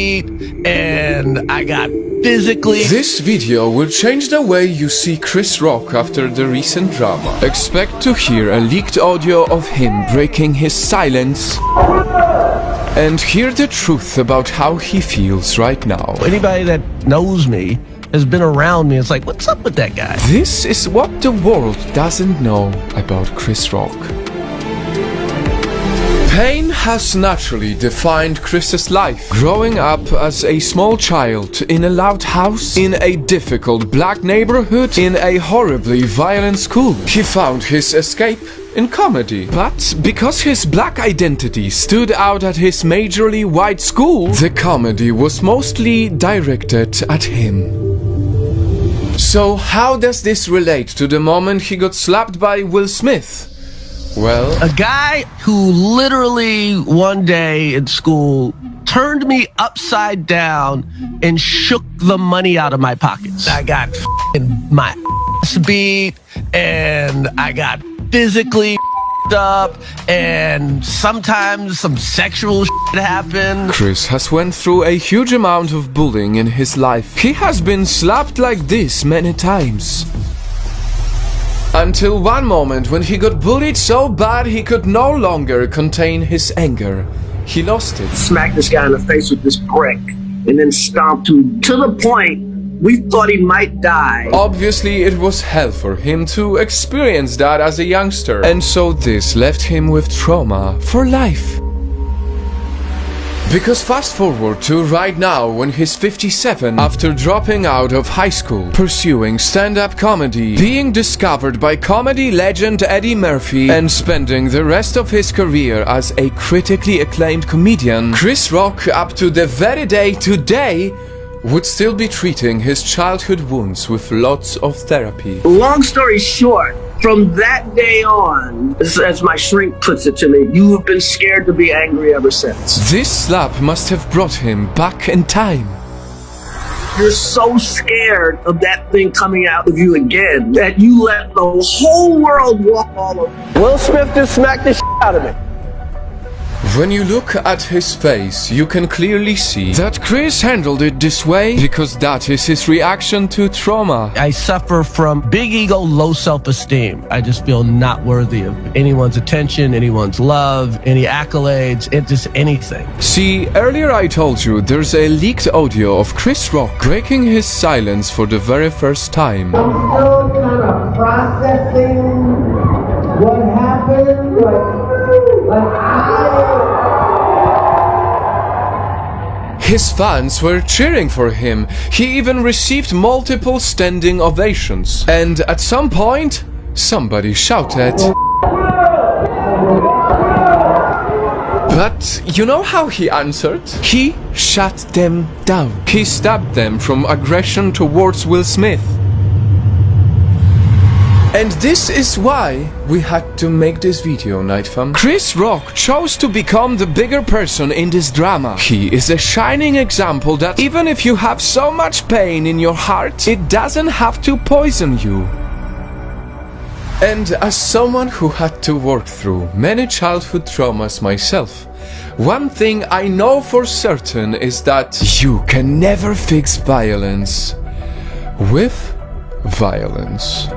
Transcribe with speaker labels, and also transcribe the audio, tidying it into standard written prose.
Speaker 1: beat, and I got physically...
Speaker 2: This video will change the way you see Chris Rock after the recent drama. Expect to hear a leaked audio of him breaking his silence and hear the truth about how he feels right now.
Speaker 1: Anybody that knows me has been around me. It's like, what's up with that guy?
Speaker 2: This is what the world doesn't know about Chris Rock. Pain has naturally defined Chris's life. Growing up as a small child in a loud house, in a difficult black neighborhood, in a horribly violent school, he found his escape in comedy. But because his black identity stood out at his majorly white school, the comedy was mostly directed at him. So how does this relate to the moment he got slapped by Will Smith? Well,
Speaker 1: a guy who literally one day in school turned me upside down and shook the money out of my pockets. I got my ass beat, and I got physically up, and sometimes some sexual shit happened.
Speaker 2: Chris has went through a huge amount of bullying in his life. He has been slapped like this many times. Until one moment when he got bullied so bad he could no longer contain his anger. He lost it.
Speaker 3: Smacked this guy in the face with this brick and then stomped him to the point we thought he might die.
Speaker 2: Obviously, it was hell for him to experience that as a youngster. And so this left him with trauma for life. Because fast forward to right now when he's 57, after dropping out of high school, pursuing stand-up comedy, being discovered by comedy legend Eddie Murphy, and spending the rest of his career as a critically acclaimed comedian, Chris Rock, up to the very day today, would still be treating his childhood wounds with lots of therapy.
Speaker 3: Long story short, from that day on, as my shrink puts it to me, you have been scared to be angry ever since.
Speaker 2: This slap must have brought him back in time.
Speaker 3: You're so scared of that thing coming out of you again that you let the whole world walk all over. Will Smith just smacked the shit out of me.
Speaker 2: When you look at his face, you can clearly see that Chris handled it this way because that is his reaction to trauma.
Speaker 1: I suffer from big ego, low self-esteem. I just feel not worthy of anyone's attention, anyone's love, any accolades, just anything.
Speaker 2: See, earlier I told you there's a leaked audio of Chris Rock breaking his silence for the very first time.
Speaker 4: I'm still kind of processing what happened,
Speaker 2: His fans were cheering for him. He even received multiple standing ovations. And at some point, somebody shouted. But you know how he answered? He shut them down. He stopped them from aggression towards Will Smith. And this is why we had to make this video, Nightfall. Chris Rock chose to become the bigger person in this drama. He is a shining example that even if you have so much pain in your heart, it doesn't have to poison you. And as someone who had to work through many childhood traumas myself, one thing I know for certain is that you can never fix violence with violence.